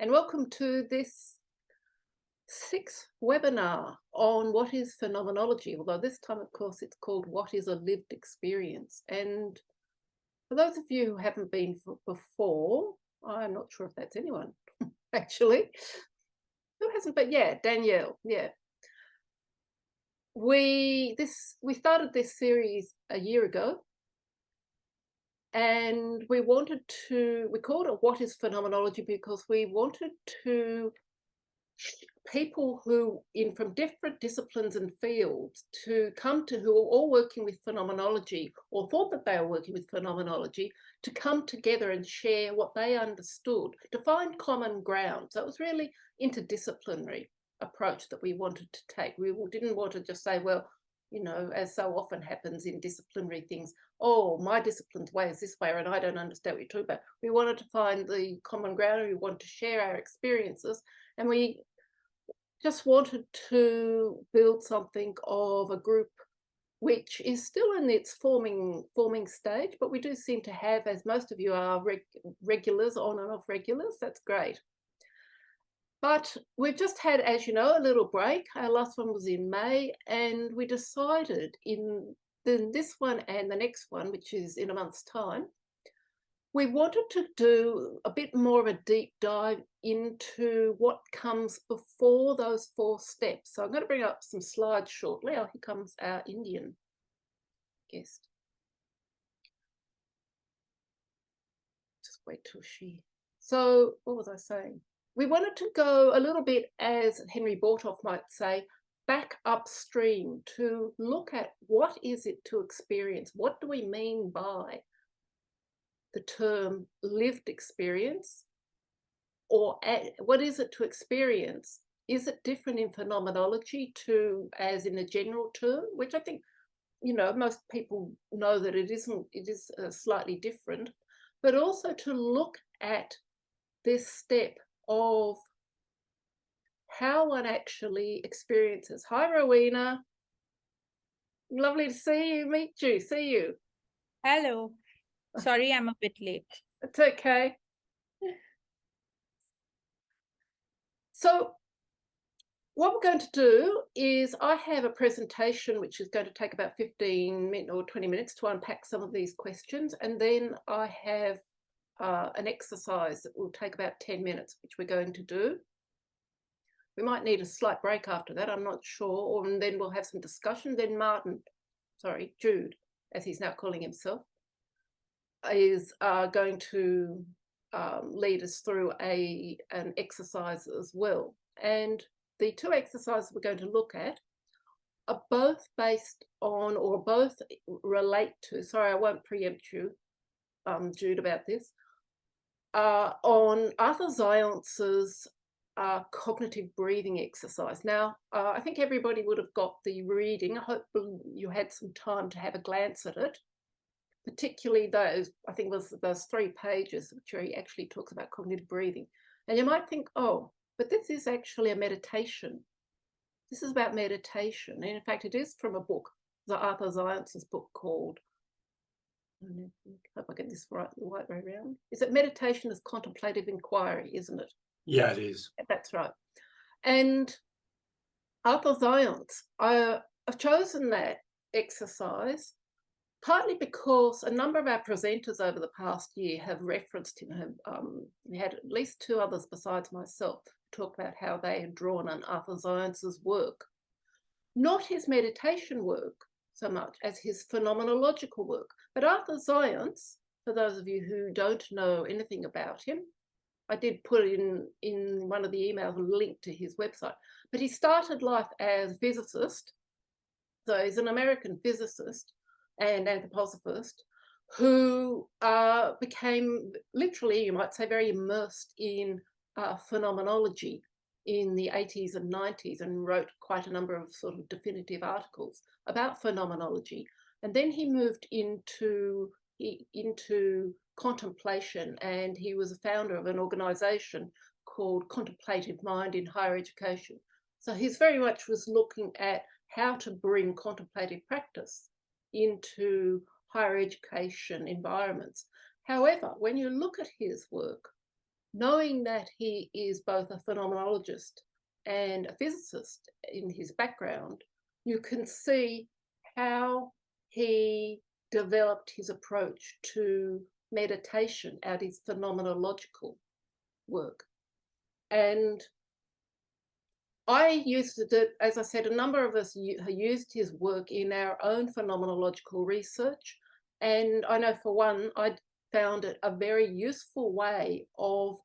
and welcome to this sixth webinar on what is phenomenology, although this time, of course, it's called What is a Lived Experience? And for those of you who haven't been before, I'm not sure if that's anyone, actually. Who hasn't been? Yeah, Danielle, yeah. We started this series a year ago, and we called it What is Phenomenology because we wanted to people from different disciplines and fields who are all working with phenomenology or thought that they were working with phenomenology to come together and share what they understood, to find common ground. So it was really interdisciplinary approach that we wanted to take. We didn't want to just say, well, you know, as so often happens in disciplinary things, oh, my discipline's way is this way and I don't understand what you're talking about. We wanted to find the common ground and we wanted to share our experiences, and we just wanted to build something of a group which is still in its forming stage, but we do seem to have, as most of you are regulars, on and off regulars. That's great. But we've just had, as you know, a little break. Our last one was in May, and we decided in this one and the next one, which is in a month's time, we wanted to do a bit more of a deep dive into what comes before those 4 steps. So I'm going to bring up some slides shortly. Oh, here comes our Indian guest. Just wait till she... So what was I saying? We wanted to go a little bit, as Henry Bortoff might say, back upstream to look at what is it to experience? What do we mean by the term lived experience? Or what is it to experience? Is it different in phenomenology to as in a general term, which I think, you know, most people know that it isn't, it is slightly different, but also to look at this step of how one actually experiences. Hi, Rowena. Lovely to see you, see you. Hello. Sorry, I'm a bit late. It's okay. So what we're going to do is I have a presentation which is going to take about 15 minutes or 20 minutes to unpack some of these questions, and then I have an exercise that will take about 10 minutes, which we're going to do. We might need a slight break after that, I'm not sure, and then we'll have some discussion. Then Jude, as he's now calling himself, is going to lead us through an exercise as well. And the 2 exercises we're going to look at are both based on, or both relate to, sorry, I won't preempt you, Jude, about this, on Arthur Zajonc's cognitive breathing exercise. Now, I think everybody would have got the reading. I hope you had some time to have a glance at it, particularly those, I think it was those 3 pages, which he actually talks about cognitive breathing. And you might think, oh, but this is actually a meditation. This is about meditation. And in fact, it is from a book, Arthur Zajonc's book called, I hope I get this right, the right way around. Is it Meditation as Contemplative Inquiry, isn't it? Yeah, it is. That's right. And Arthur Zajonc, I've chosen that exercise partly because a number of our presenters over the past year have referenced him. We had at least 2 others besides myself talk about how they had drawn on Arthur Zajonc's work. Not his meditation work so much as his phenomenological work. But Arthur Zajonc, for those of you who don't know anything about him, I did put in one of the emails a link to his website, but he started life as a physicist. So he's an American physicist and anthroposophist who became literally, you might say, very immersed in phenomenology in the 80s and 90s and wrote quite a number of sort of definitive articles about phenomenology. And then he moved into contemplation, and he was a founder of an organization called Contemplative Mind in Higher Education. So he's very much was looking at how to bring contemplative practice into higher education environments. However, when you look at his work, knowing that he is both a phenomenologist and a physicist in his background, you can see how he developed his approach to meditation out of his phenomenological work. And I used it, as I said, a number of us used his work in our own phenomenological research. And I know for one, I found it a very useful way of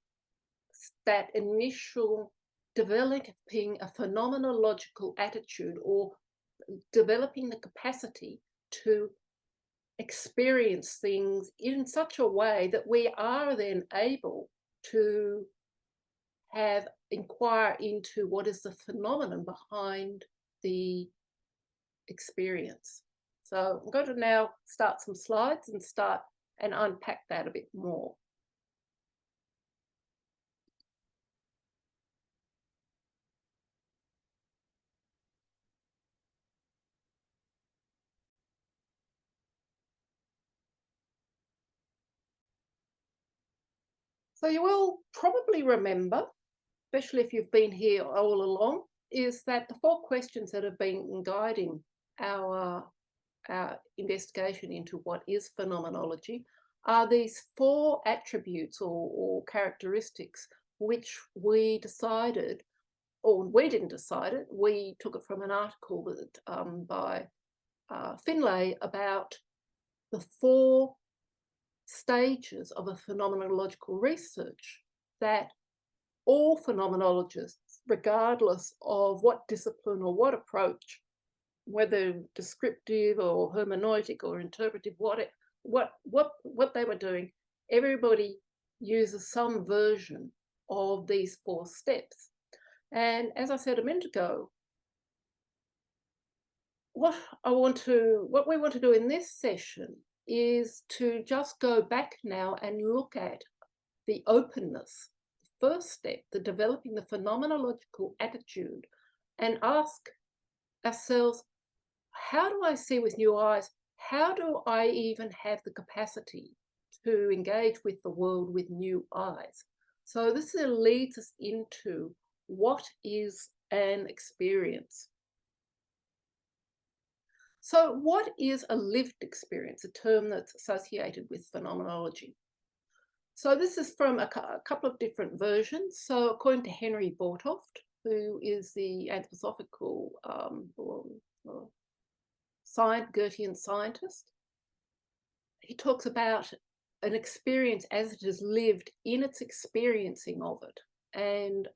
that initial developing a phenomenological attitude or developing the capacity to experience things in such a way that we are then able to inquire into what is the phenomenon behind the experience. So I'm going to now start some slides and unpack that a bit more. So you will probably remember, especially if you've been here all along, is that the 4 questions that have been guiding our investigation into what is phenomenology are these 4 attributes or characteristics which we decided, or we didn't decide it, we took it from an article that, by Finlay about the 4 stages of a phenomenological research that all phenomenologists, regardless of what discipline or what approach, whether descriptive or hermeneutic or interpretive, what they were doing, everybody uses some version of these 4 steps. And as I said a minute ago, what we want to do in this session is to just go back now and look at the openness, the first step, the developing the phenomenological attitude, and ask ourselves, how do I see with new eyes? How do I even have the capacity to engage with the world with new eyes? So this leads us into what is an experience. So what is a lived experience, a term that's associated with phenomenology? So this is from a couple of different versions. So according to Henry Bortoft, who is the anthroposophical Goethean scientist, he talks about an experience as it is lived in its experiencing of it. And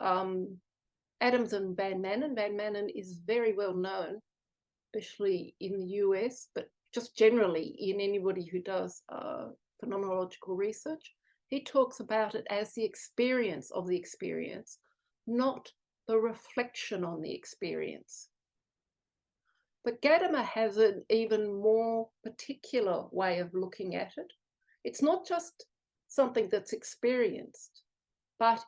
Adams and Van Manen is very well known, especially in the US, but just generally in anybody who does phenomenological research. He talks about it as the experience of the experience, not the reflection on the experience. But Gadamer has an even more particular way of looking at it. It's not just something that's experienced, but,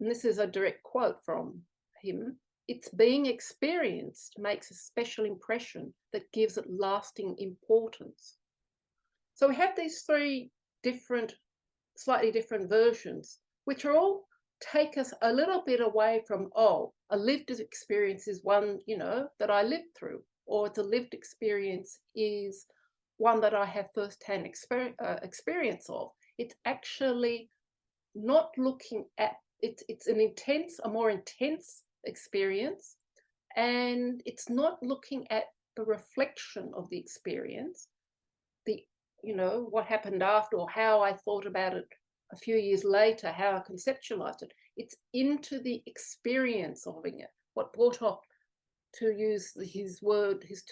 and this is a direct quote from him, it's being experienced makes a special impression that gives it lasting importance. So we have these 3 different, slightly different versions, which are all take us a little bit away from, oh, a lived experience is one, that I lived through, or it's a lived experience is one that I have first-hand experience of. It's actually not looking at, it's a more intense experience, and it's not looking at the reflection of the experience, what happened after, or how I thought about it a few years later, how I conceptualized it. It's into the experience of it. What brought up, to use his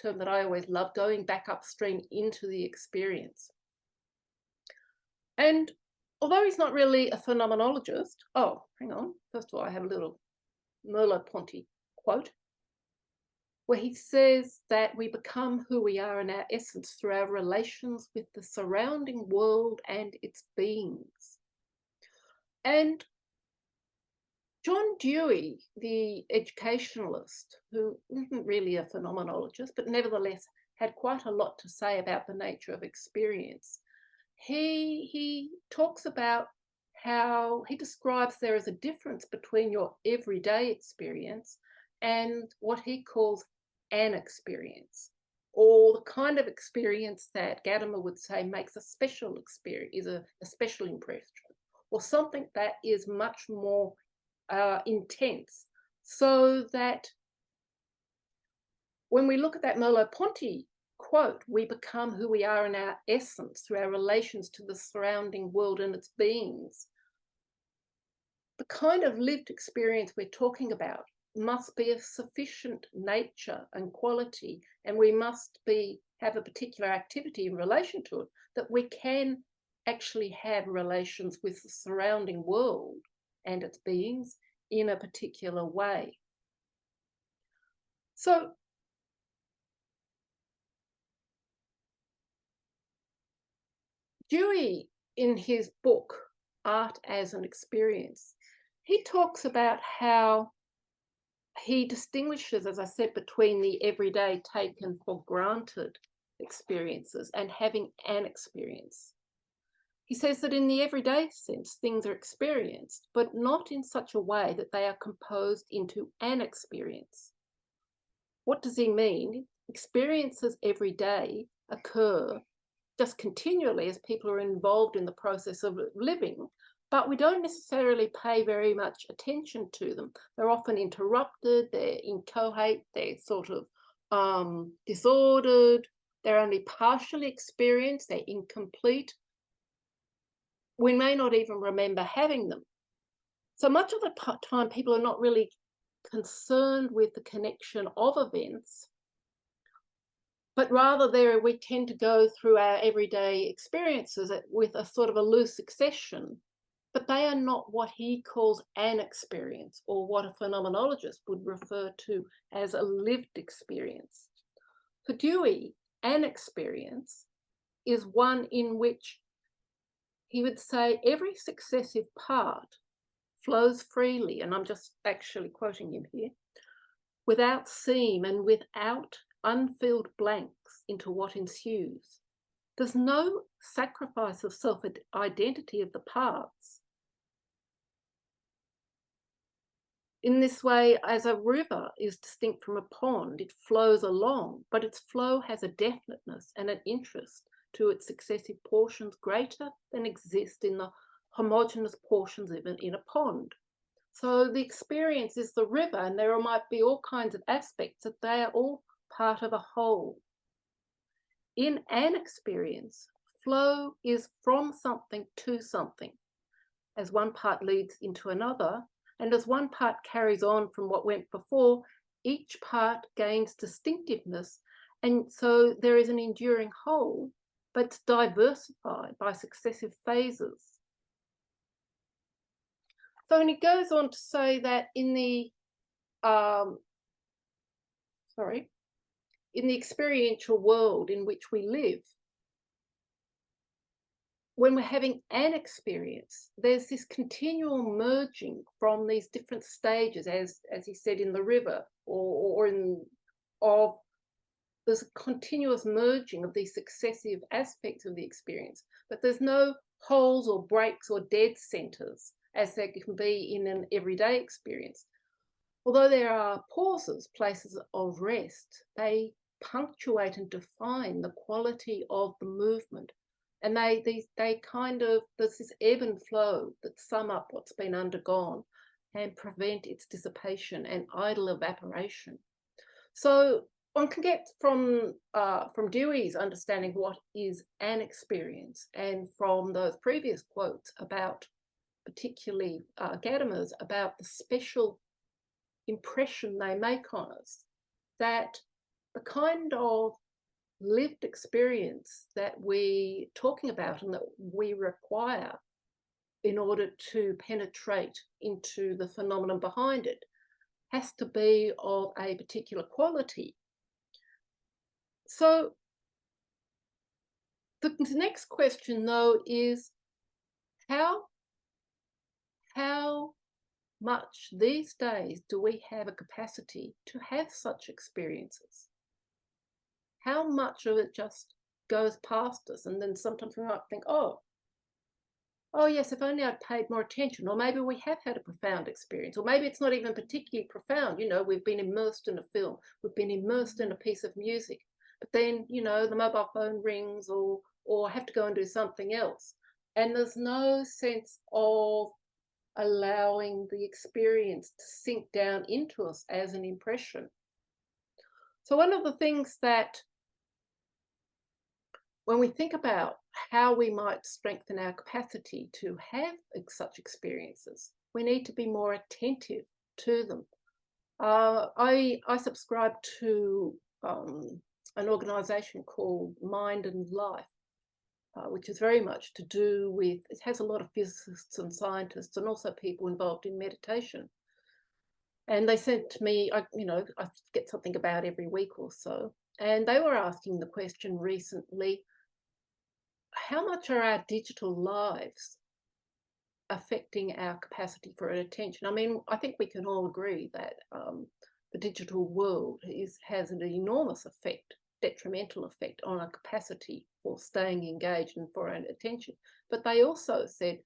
term that I always love, going back upstream into the experience. And although he's not really a phenomenologist, hang on, first of all, I have a little Merleau-Ponty quote, where he says that we become who we are in our essence through our relations with the surrounding world and its beings. And John Dewey, the educationalist, who isn't really a phenomenologist, but nevertheless had quite a lot to say about the nature of experience, he talks about how he describes there is a difference between your everyday experience and what he calls an experience, or the kind of experience that Gadamer would say makes a special experience, is a special impression, or something that is much more intense, so that when we look at that Merleau-Ponty quote, we become who we are in our essence through our relations to the surrounding world and its beings. The kind of lived experience we're talking about must be of sufficient nature and quality, and we must have a particular activity in relation to it, that we can actually have relations with the surrounding world and its beings in a particular way. So Dewey, in his book, Art as an Experience, he talks about how he distinguishes, as I said, between the everyday taken for granted experiences and having an experience. He says that in the everyday sense, things are experienced, but not in such a way that they are composed into an experience. What does he mean? Experiences every day occur just continually as people are involved in the process of living, but we don't necessarily pay very much attention to them. They're often interrupted, they're inchoate, they're sort of disordered, they're only partially experienced, they're incomplete. We may not even remember having them. So much of the time, people are not really concerned with the connection of events, but rather we tend to go through our everyday experiences with a sort of a loose succession, but they are not what he calls an experience, or what a phenomenologist would refer to as a lived experience. For Dewey, an experience is one in which he would say every successive part flows freely, and I'm just actually quoting him here, without seam and without unfilled blanks into what ensues. There's no sacrifice of self-identity of the parts. In this way, as a river is distinct from a pond, it flows along, but its flow has a definiteness and an interest to its successive portions greater than exist in the homogeneous portions even in a pond. So the experience is the river, and there might be all kinds of aspects that they are all part of a whole. In an experience, flow is from something to something, as one part leads into another, and as one part carries on from what went before, each part gains distinctiveness, and so there is an enduring whole, but it's diversified by successive phases. So, and he goes on to say that in the experiential world in which we live, when we're having an experience, there's this continual merging from these different stages, as he said, in the river, there's a continuous merging of these successive aspects of the experience, but there's no holes or breaks or dead centers as there can be in an everyday experience. Although there are pauses, places of rest, they punctuate and define the quality of the movement. And there's this ebb and flow that sum up what's been undergone and prevent its dissipation and idle evaporation. So one can get from Dewey's understanding what is an experience, and from those previous quotes about, particularly Gadamer's, about the special impression they make on us, that the kind of lived experience that we're talking about and that we require in order to penetrate into the phenomenon behind it has to be of a particular quality. So the next question, though, is how much these days do we have a capacity to have such experiences? How much of it just goes past us? And then sometimes we might think, oh, oh yes, if only I'd paid more attention, or maybe we have had a profound experience, or maybe it's not even particularly profound. You know, we've been immersed in a film, we've been immersed in a piece of music, but then, you know, the mobile phone rings, or I have to go and do something else. And there's no sense of allowing the experience to sink down into us as an impression. So one of the things that, when we think about how we might strengthen our capacity to have such experiences, we need to be more attentive to them. I subscribe to an organisation called Mind and Life, which is very much to do with, it has a lot of physicists and scientists and also people involved in meditation. And they sent me, I get something about every week or so, and they were asking the question recently, how much are our digital lives affecting our capacity for attention? I mean, I think we can all agree that the digital world has an enormous effect, detrimental effect on our capacity for staying engaged and for our attention. But they also said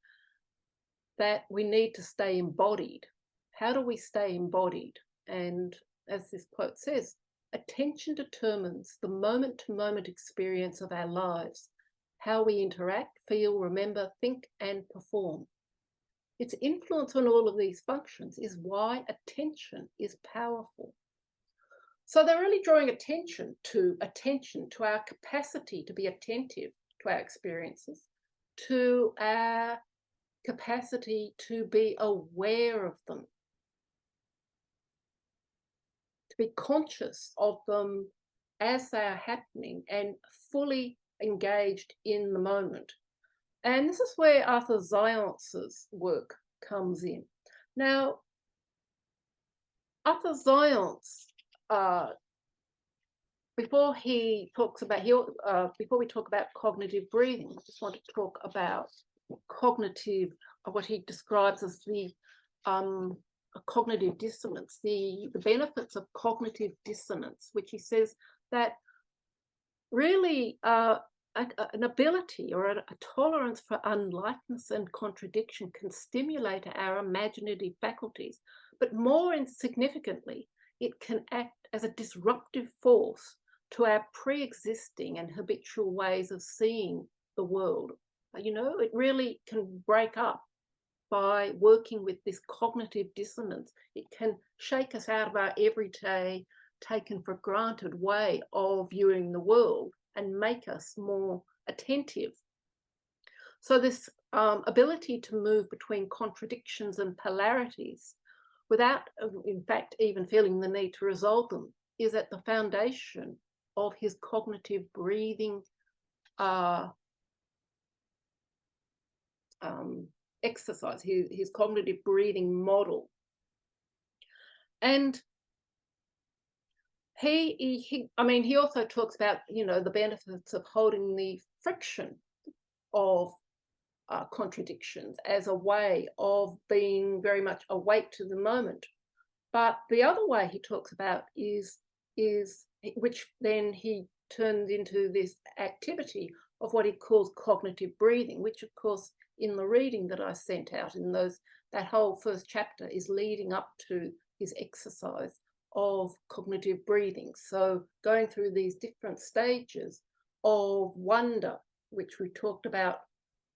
that we need to stay embodied. How do we stay embodied? And as this quote says, attention determines the moment-to-moment experience of our lives, how we interact, feel, remember, think, and perform. Its influence on all of these functions is why attention is powerful. So they're really drawing attention to our capacity to be attentive to our experiences, to our capacity to be aware of them, to be conscious of them as they are happening and fully engaged in the moment. And this is where Arthur Zajonc's work comes in. Now, Arthur Zajonc, before we talk about cognitive breathing, I just want to talk about cognitive, what he describes as the cognitive dissonance, the benefits of cognitive dissonance, which he says that really an ability or a tolerance for unlikeness and contradiction can stimulate our imaginative faculties, but more significantly, it can act as a disruptive force to our pre-existing and habitual ways of seeing the world. You know, it really can break up by working with this cognitive dissonance. It can shake us out of our everyday, taken for granted way of viewing the world and make us more attentive. So this ability to move between contradictions and polarities without, in fact, even feeling the need to resolve them is at the foundation of his cognitive breathing exercise, his cognitive breathing model. And he also talks about, you know, the benefits of holding the friction of contradictions as a way of being very much awake to the moment. But the other way he talks about is which then he turned into this activity of what he calls cognitive breathing, which of course in the reading that I sent out in that whole first chapter is leading up to his exercise of cognitive breathing. So going through these different stages of wonder, which we talked about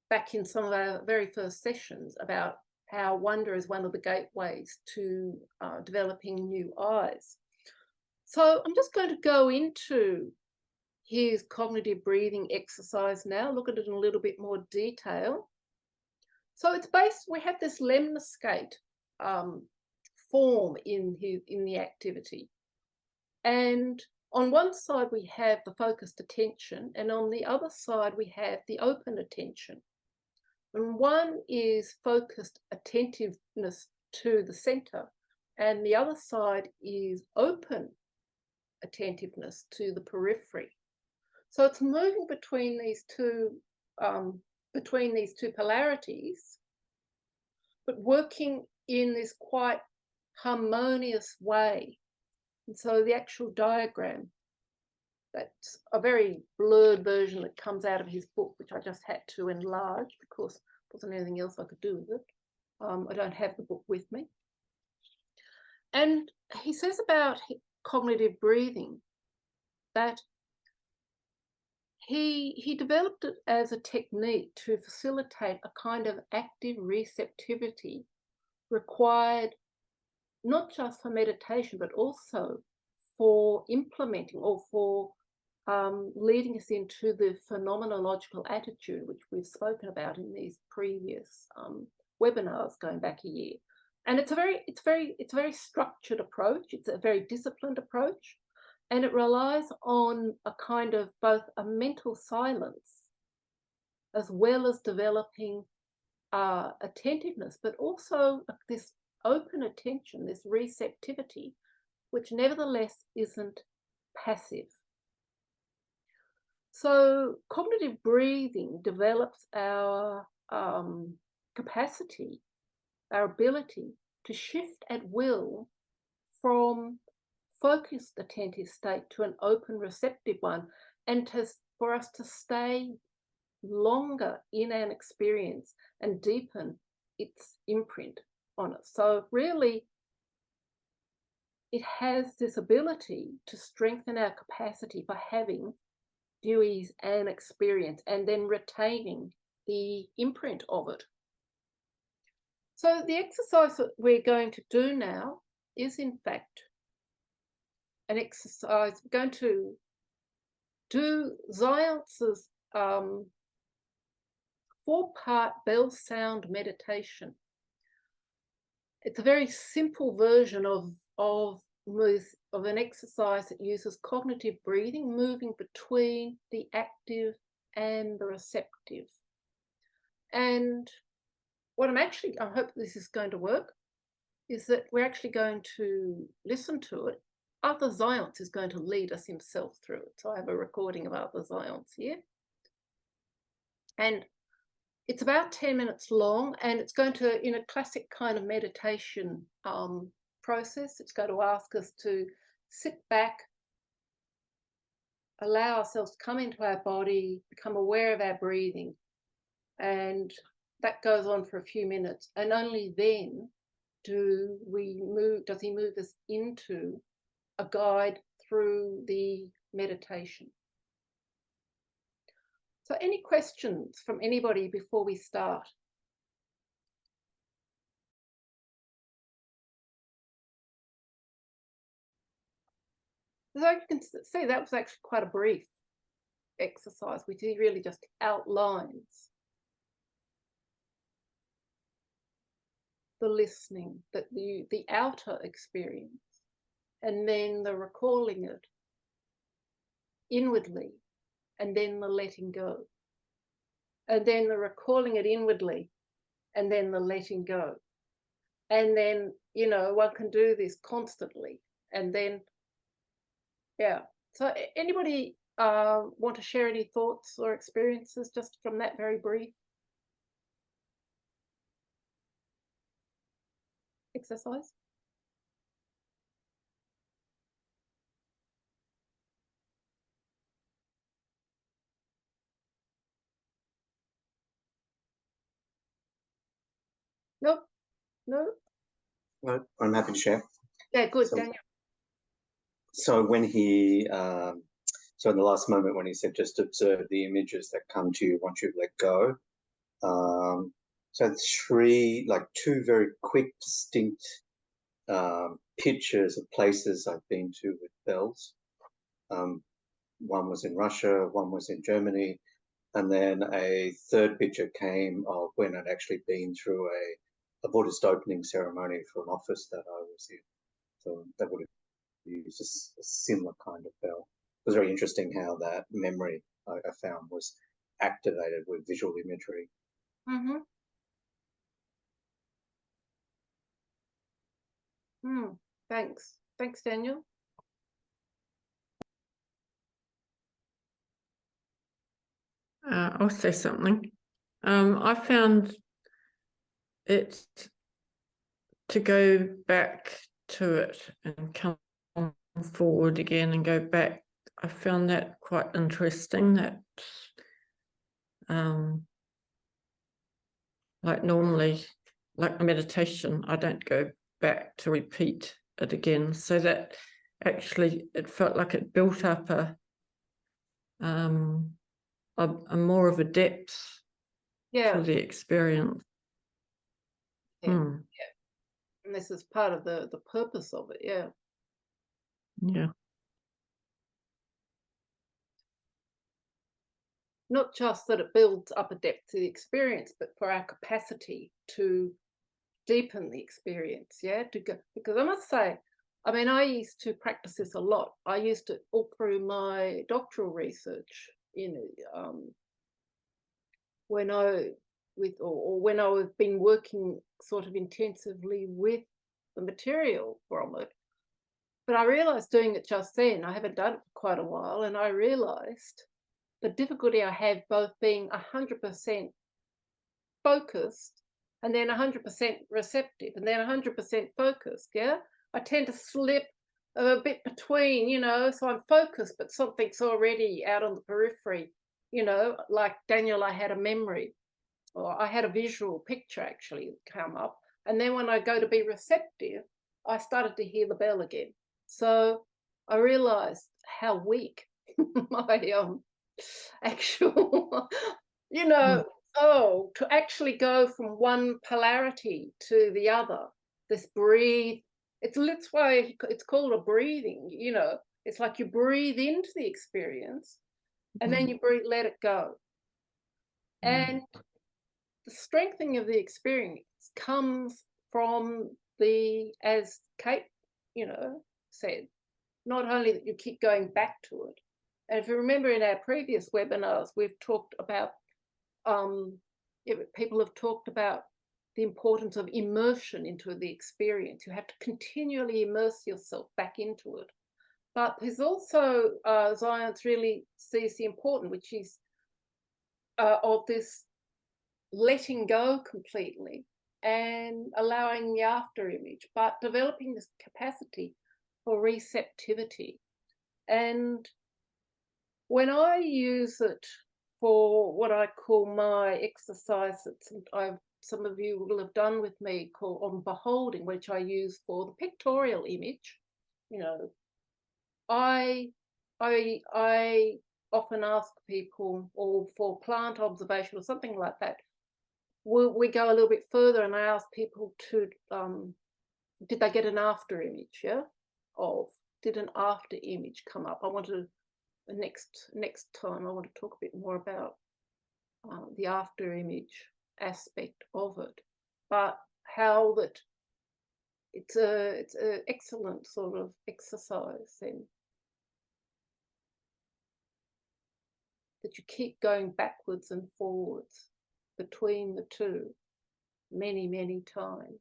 back in some of our very first sessions about how wonder is one of the gateways to developing new eyes. So I'm just going to go into his cognitive breathing exercise now, look at it in a little bit more detail. So it's based, we have this lemniscate form in the activity. And on one side we have the focused attention, and on the other side we have the open attention. And one is focused attentiveness to the center, and the other side is open attentiveness to the periphery. So it's moving between these two polarities, but working in this quite harmonious way. And so the actual diagram That's a very blurred version that comes out of his book, which I just had to enlarge because there wasn't anything else I could do with it. I don't have the book with me. And he says about cognitive breathing that he developed it as a technique to facilitate a kind of active receptivity required not just for meditation, but also for implementing or for leading us into the phenomenological attitude, which we've spoken about in these previous webinars going back a year. And it's a very structured approach. It's a very disciplined approach, and it relies on a kind of both a mental silence as well as developing attentiveness, but also this open attention, this receptivity, which nevertheless isn't passive. So cognitive breathing develops our capacity, our ability to shift at will from focused attentive state to an open receptive one, and for us to stay longer in an experience and deepen its imprint on it. So really, it has this ability to strengthen our capacity for having Dewey's an experience and then retaining the imprint of it. So the exercise that we're going to do now is in fact an exercise. We're going to do Zajonc's 4-part bell sound meditation. It's a very simple version of an exercise that uses cognitive breathing, moving between the active and the receptive. And what I hope this is going to work, is that we're actually going to listen to it. Arthur Zajonc is going to lead us himself through it. So I have a recording of Arthur Zajonc here. And it's about 10 minutes long, and it's going to, in a classic kind of meditation process, it's going to ask us to sit back, allow ourselves to come into our body, become aware of our breathing. And that goes on for a few minutes. And only then does he move us into a guide through the meditation. So any questions from anybody before we start? So you can see that was actually quite a brief exercise, which really just outlines the listening, the outer experience, and then the recalling it inwardly, and then the letting go, and then the recalling it inwardly, and then the letting go. And then, one can do this constantly. And then, yeah. So anybody want to share any thoughts or experiences just from that very brief exercise? Nope. No. No, I'm happy to share. Yeah, good, Daniel. So when so in the last moment when he said just observe the images that come to you once you've let go. So two very quick, distinct pictures of places I've been to with bells. One was in Russia, one was in Germany, and then a third picture came of when I'd actually been through a Buddhist opening ceremony for an office that I was in. So that would have used a similar kind of bell. It was very interesting how that memory I found was activated with visual imagery. Mm-hmm. Thanks. Thanks, Daniel. I'll say something. I found it to go back to it and come forward again and go back. I found that quite interesting, that like normally, like meditation, I don't go back to repeat it again. So that actually it felt like it built up a more of a depth to the experience. Yeah. And this is part of the purpose of it. Yeah. Not just that it builds up a depth to the experience, but for our capacity to deepen the experience. Yeah, to go, because I must say, I mean, I used to practice this a lot. I used it all through my doctoral research. When I've been working sort of intensively with the material from it. But I realized doing it just then, I haven't done it for quite a while, and I realized the difficulty I have both being 100% focused and then 100% receptive and then 100% focused. Yeah, I tend to slip a bit between, so I'm focused, but something's already out on the periphery, like Daniel, I had a memory, or I had a visual picture actually come up. And then when I go to be receptive, I started to hear the bell again. So I realized how weak my actual, to actually go from one polarity to the other, this breathe, that's why it's called a breathing, it's like you breathe into the experience and then you let it go. And the strengthening of the experience comes from as Kate, said, not only that you keep going back to it. And if you remember in our previous webinars, we've talked about, people have talked about the importance of immersion into the experience. You have to continually immerse yourself back into it. But there's also, Zajonc really sees the importance, which is of this letting go completely and allowing the after image, but developing this capacity for receptivity. And when I use it for what I call my exercises, and some of you will have done with me, called on beholding, which I use for the pictorial image, I often ask people, or for plant observation or something like that, we go a little bit further and I ask people to, did they get an after image? Did an after image come up? I want to, next time, I want to talk a bit more about the after image aspect of it, but how that it's an excellent sort of exercise then, that you keep going backwards and forwards between the two many, many times.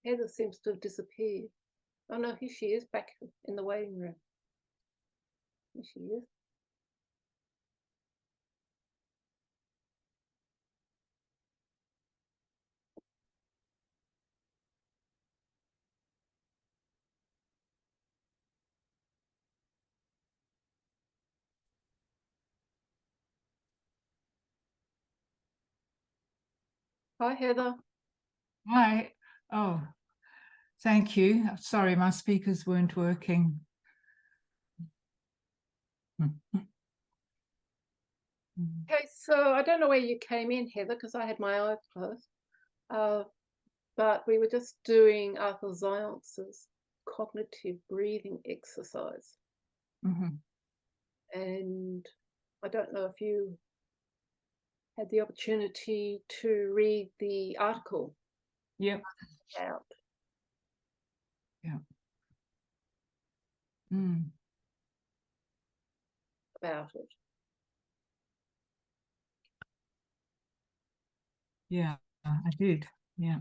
Heather seems to have disappeared. Oh no, here she is, back in the waiting room. Here she is. Hi, Heather. Hi. Oh, thank you. Sorry, my speakers weren't working. Okay, so I don't know where you came in, Heather, because I had my eyes closed. But we were just doing Arthur Zajonc's cognitive breathing exercise. And I don't know if you had the opportunity to read the article. Yep. Out. Yeah. About it. Yeah, I did. Yeah.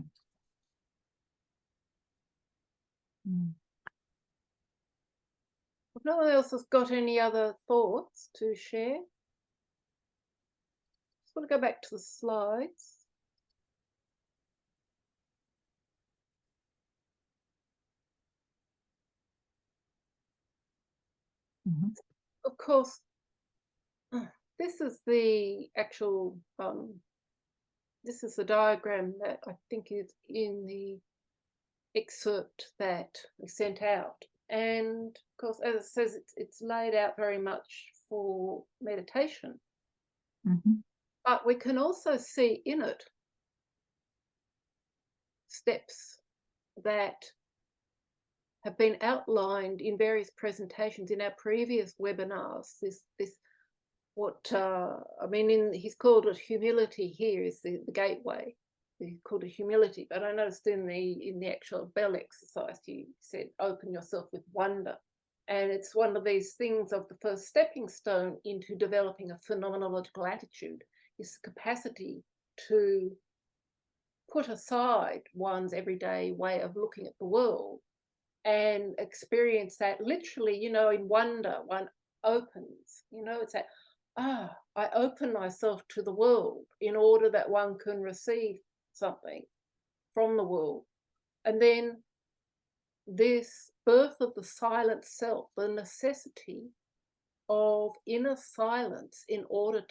no one else has got any other thoughts to share, just want to go back to the slides. Of course, this is the actual, this is the diagram that I think is in the excerpt that we sent out. And of course, as it says, it's laid out very much for meditation. But we can also see in it steps that have been outlined in various presentations in our previous webinars. I mean, he's called it humility here is the gateway. He called it humility, but I noticed in the actual bell exercise, he said, open yourself with wonder. And it's one of these things of the first stepping stone into developing a phenomenological attitude, is the capacity to put aside one's everyday way of looking at the world and experience that literally, you know, in wonder. One opens, you know, it's that, I open myself to the world in order that one can receive something from the world. And then this birth of the silent self, the necessity of inner silence in order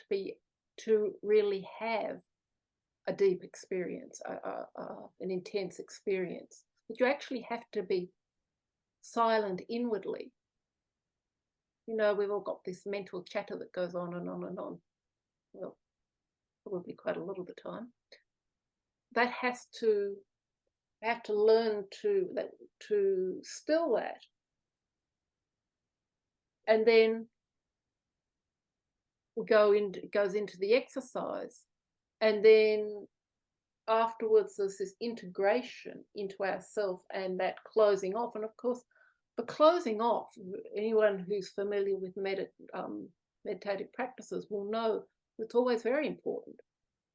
to really have a deep experience, an intense experience, that you actually have to be silent inwardly. You know, we've all got this mental chatter that goes on and on and on. Well, probably quite a lot of the time. That have to learn to still that. And then it goes into the exercise. And then afterwards there's this integration into ourself and that closing off. And of course, the closing off, anyone who's familiar with meditative practices will know it's always very important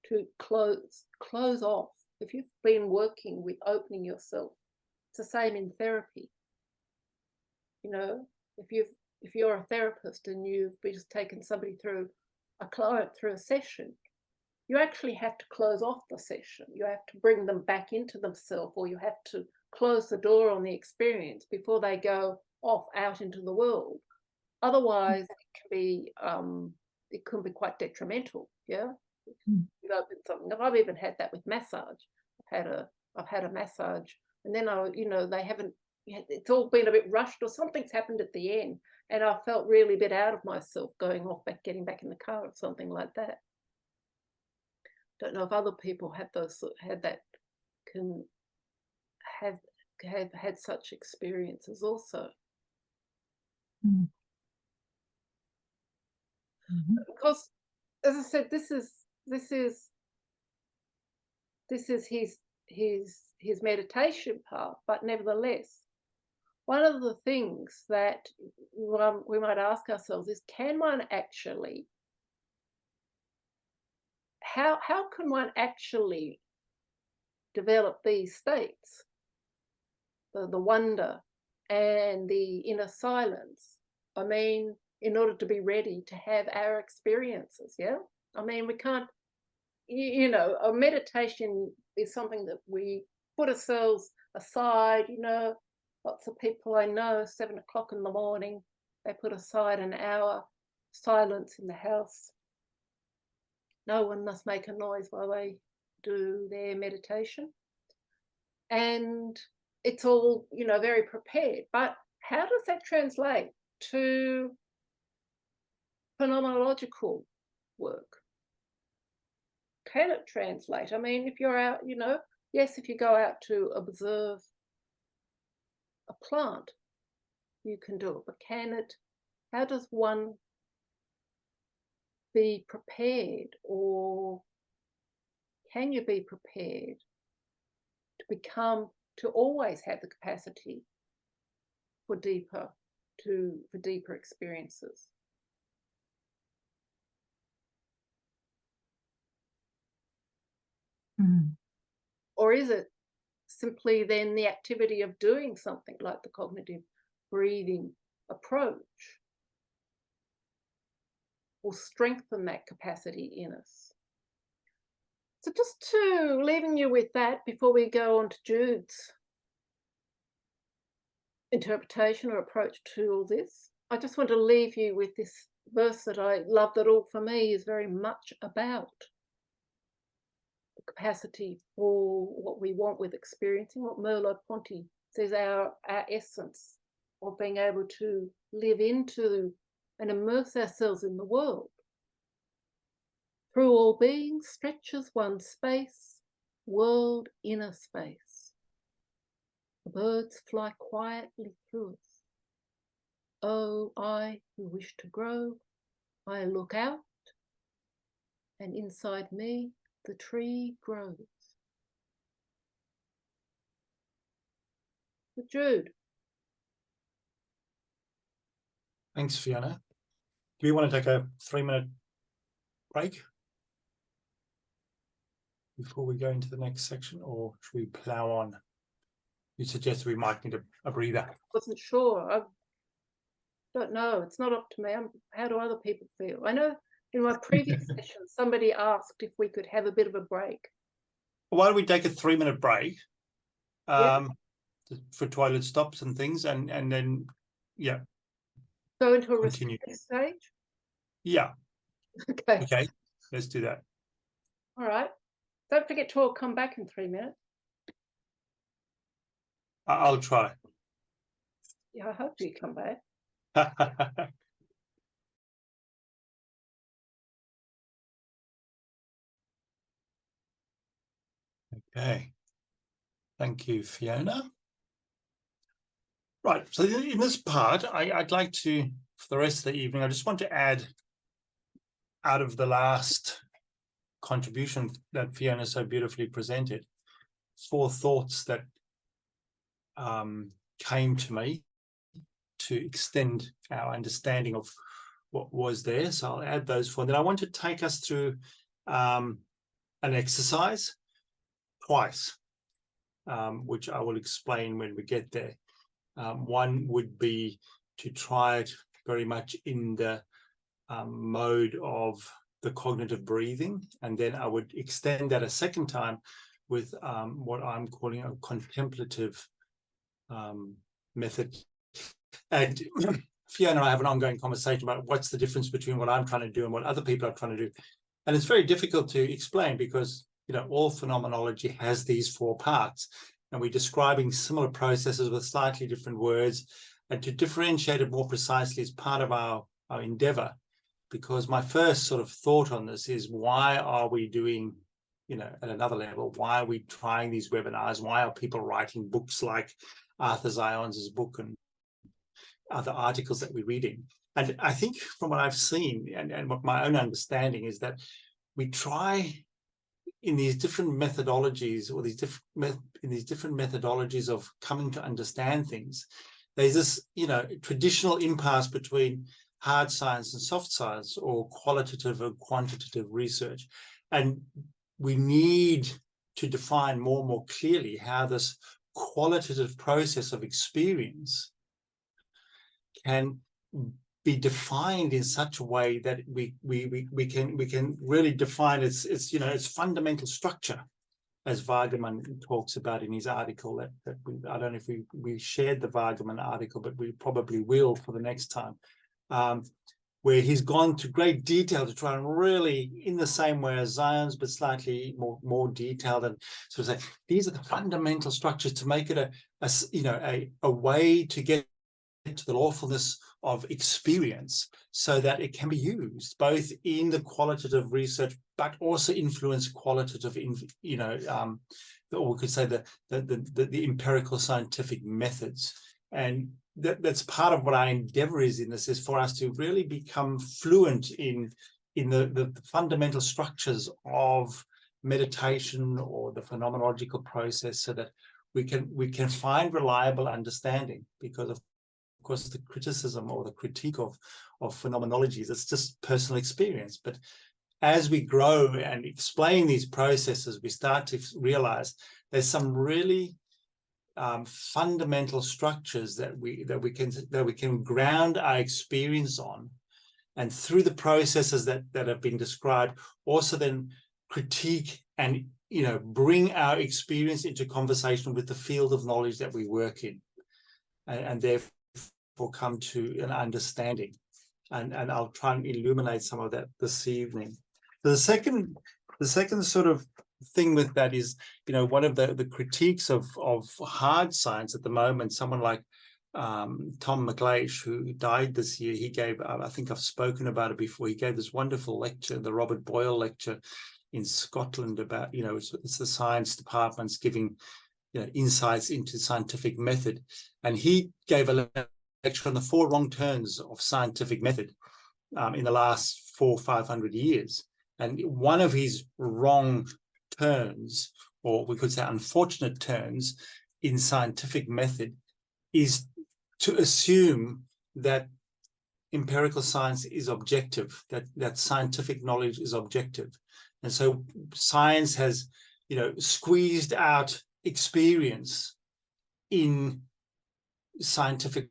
to close off. If you've been working with opening yourself, it's the same in therapy. You know, if you're a therapist and you've just taken a client through a session, you actually have to close off the session. You have to bring them back into themselves, or you have to close the door on the experience before they go off out into the world. Otherwise, it can be quite detrimental. Yeah, you open something. I've even had that with massage. I've had a massage, and then it's all been a bit rushed, or something's happened at the end, and I felt really a bit out of myself going off getting back in the car or something like that. Don't know if other people have had such experiences also. Because, as I said, this is his meditation path, but nevertheless, one of the things that we might ask ourselves is, can one actually, how can one actually develop these states, the wonder and the inner silence? I mean, in order to be ready to have our experiences, yeah? I mean, we can't, you know, a meditation is something that we put ourselves aside. You know, lots of people I know, 7 o'clock in the morning, they put aside an hour silence in the house. No one must make a noise while they do their meditation. And it's all, you know, very prepared. But how does that translate to phenomenological work? Can it translate? I mean, if you're out, you know, yes, if you go out to observe a plant, you can do it, but how does one be prepared, or can you be prepared to always have the capacity for deeper experiences? Or is it simply then the activity of doing something like the cognitive breathing approach will strengthen that capacity in us. So just to leaving you with that before we go on to Jude's interpretation or approach to all this, I just want to leave you with this verse that I love, that all for me is very much about the capacity for what we want with experiencing, what Merleau-Ponty says our essence of being able to live into and immerse ourselves in the world. Through all beings stretches one space, world inner space. The birds fly quietly through us. Oh, I who wish to grow, I look out, and inside me the tree grows. So Jude. Thanks, Fiona. Do we want to take a 3-minute break before we go into the next section, or should we plow on? You suggested we might need a breather. Wasn't sure. I don't know. It's not up to me. How do other people feel? I know in my previous session, somebody asked if we could have a bit of a break. Why don't we take a 3-minute break Yeah. for toilet stops and things, and then, yeah. Go into a Continue. restricted stage? Yeah. Okay. Okay, let's do that. All right. Don't forget to all come back in 3 minutes. I'll try. Yeah, I hope you come back. Okay. Thank you, Fiona. Right, so in this part, I'd like to, for the rest of the evening, I just want to add, out of the last contribution that Fiona so beautifully presented, 4 thoughts that came to me to extend our understanding of what was there. So I'll add those 4. Then I want to take us through an exercise twice, which I will explain when we get there. One would be to try it very much in the mode of the cognitive breathing, and then I would extend that a second time with what I'm calling a contemplative method. And Fiona and I have an ongoing conversation about what's the difference between what I'm trying to do and what other people are trying to do. And it's very difficult to explain because, you know, all phenomenology has these 4 parts, and we're describing similar processes with slightly different words. And to differentiate it more precisely is part of our endeavor, because my first sort of thought on this is, why are we doing, you know, at another level, why are we trying these webinars? Why are people writing books like Arthur Zajonc's book and other articles that we're reading? And I think from what I've seen and what my own understanding is that we try in these different methodologies, or these different methodologies of coming to understand things, there's this, you know, traditional impasse between hard science and soft science, or qualitative or quantitative research. And we need to define more and more clearly how this qualitative process of experience can be defined in such a way that we can really define its you know, its fundamental structure, as Wagemann talks about in his article. That I don't know if we shared the Wagemann article, but we probably will for the next time, where he's gone to great detail to try and really, in the same way as Zajonc's, but slightly more detailed, and sort of say these are the fundamental structures to make it a way to get to the lawfulness of experience, so that it can be used both in the qualitative research, but also influence qualitative, or we could say the empirical scientific methods. And that's part of what our endeavor is in this, is for us to really become fluent in the fundamental structures of meditation or the phenomenological process, so that we can find reliable understanding. Because of course the criticism or the critique of phenomenology is it's just personal experience. But as we grow and explain these processes, we start to realize there's some really fundamental structures that we can ground our experience on, and through the processes that have been described, also then critique and bring our experience into conversation with the field of knowledge that we work in, and therefore come to an understanding. And I'll try and illuminate some of that this evening. The second sort of thing with that is, one of the critiques of hard science at the moment, someone like Tom McLeish, who died this year, he gave, I think I've spoken about it before, he gave this wonderful lecture, the Robert Boyle lecture in Scotland, about, it's the science departments giving, insights into scientific method. And he gave a lecture on the 4 wrong turns of scientific method in the last 400 or 500 years. And one of his wrong turns, or we could say unfortunate turns in scientific method, is to assume that empirical science is objective, that scientific knowledge is objective. And so science has, squeezed out experience in scientific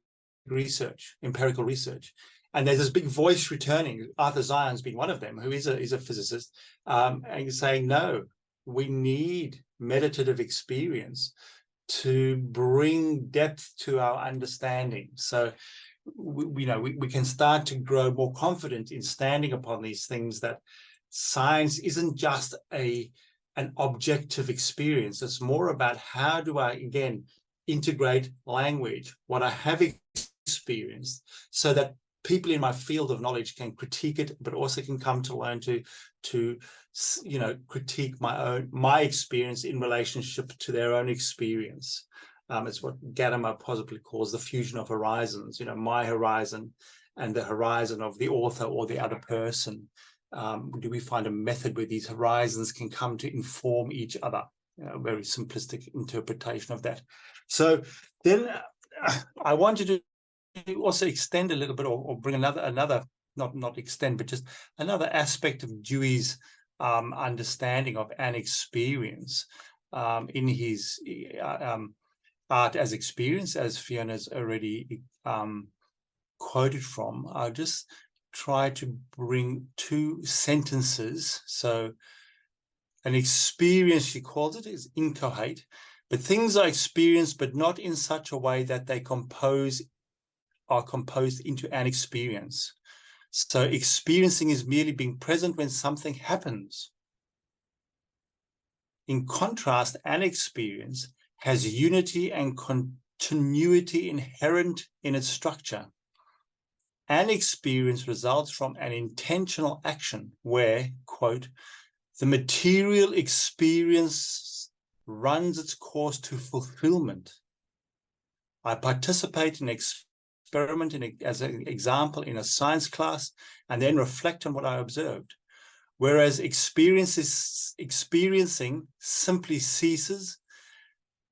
research, empirical research. And there's this big voice returning, Arthur Zajonc being one of them, who is a physicist, and saying, no, we need meditative experience to bring depth to our understanding. So we can start to grow more confident in standing upon these things, that science isn't just an objective experience. It's more about how do I, again, integrate language, what I have experienced, so that people in my field of knowledge can critique it, but also can come to learn to critique my experience in relationship to their own experience. It's what Gadamer possibly calls the fusion of horizons, my horizon and the horizon of the author or the other person. Do we find a method where these horizons can come to inform each other? A very simplistic interpretation of that. So then I wanted to also extend a little bit, or bring another not extend, but just another aspect of Dewey's understanding of an experience in his art as experience, as Fiona's already quoted from. I'll just try to bring 2 sentences. So an experience, she calls it, is inchoate, but things are experienced, but not in such a way that they are composed into an experience. So experiencing is merely being present when something happens. In contrast, an experience has unity and continuity inherent in its structure. An experience results from an intentional action where, quote, the material experience runs its course to fulfillment. I participate in experiment as an example in a science class, and then reflect on what I observed. Whereas experiencing simply ceases,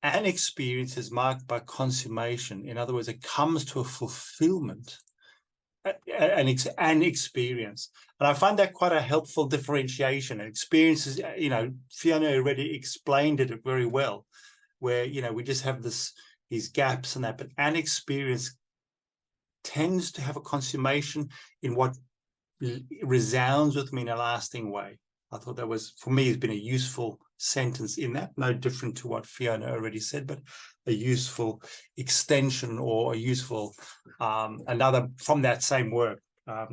an experience is marked by consummation. In other words, it comes to a fulfillment, an experience. And I find that quite a helpful differentiation. Experiences, Fiona already explained it very well, where, we just have these gaps and that, but an experience tends to have a consummation in what resounds with me in a lasting way. I thought that was, for me, has been a useful sentence in that, no different to what Fiona already said, but a useful extension, or a useful another from that same work.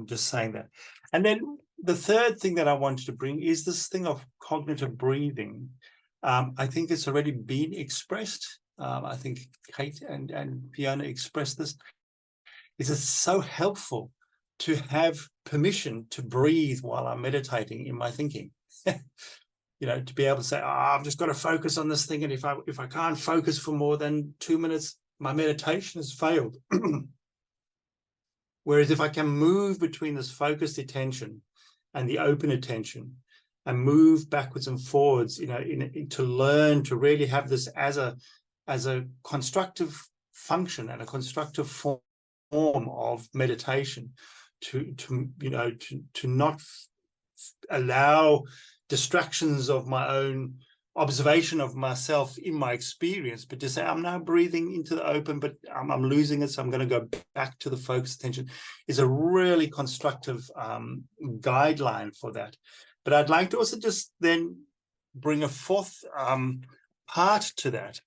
Just saying that. And then the third thing that I wanted to bring is this thing of cognitive breathing. I think it's already been expressed. I think Kate and Fiona expressed this. It's so helpful to have permission to breathe while I'm meditating in my thinking. To be able to say, I've just got to focus on this thing, and if I can't focus for more than 2 minutes, my meditation has failed. Whereas if I can move between this focused attention and the open attention, and move backwards and forwards, to learn to really have this as a constructive function and a constructive form of meditation, to not allow distractions of my own observation of myself in my experience, but to say I'm now breathing into the open, but I'm losing it, so I'm going to go back to the focused attention, is a really constructive guideline for that. But I'd like to also just then bring a fourth part to that,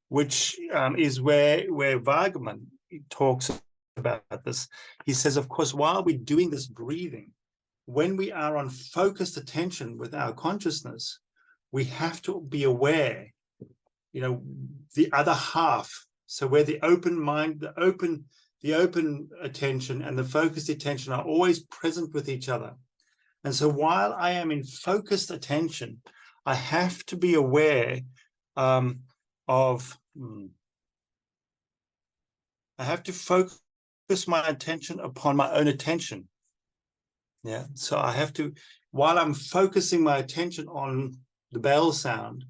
which is where Wagemann talks about this. He says, of course, while we're doing this breathing, when we are on focused attention with our consciousness, we have to be aware, the other half. So where the open mind, the open attention and the focused attention are always present with each other. And so while I am in focused attention, I have to be aware I have to focus my attention upon my own attention. Yeah, so I have to, while I'm focusing my attention on the bell sound,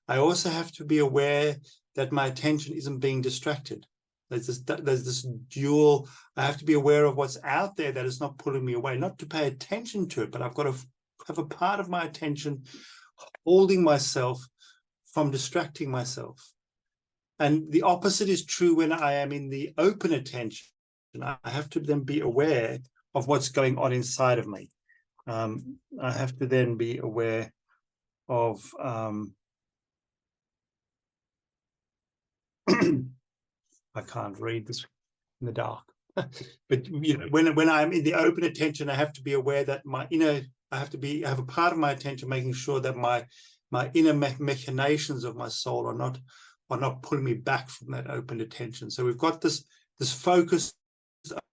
I also have to be aware that my attention isn't being distracted. There's this dual, I have to be aware of what's out there that is not pulling me away, not to pay attention to it, but I've got to have a part of my attention holding myself from distracting myself. And the opposite is true when I am in the open attention. I have to then be aware of what's going on inside of me. I have to then be aware of I can't read this in the dark. But when I'm in the open attention, I have to be aware that my inner, I have a part of my attention making sure that my inner machinations of my soul are not pulling me back from that open attention. So we've got this focused,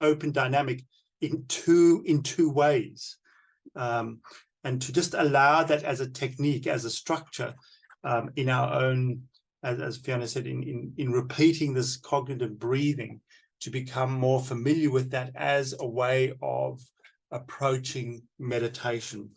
open dynamic in two ways, and to just allow that as a technique, as a structure, in our own, as Fiona said, in repeating this cognitive breathing, to become more familiar with that as a way of approaching meditation.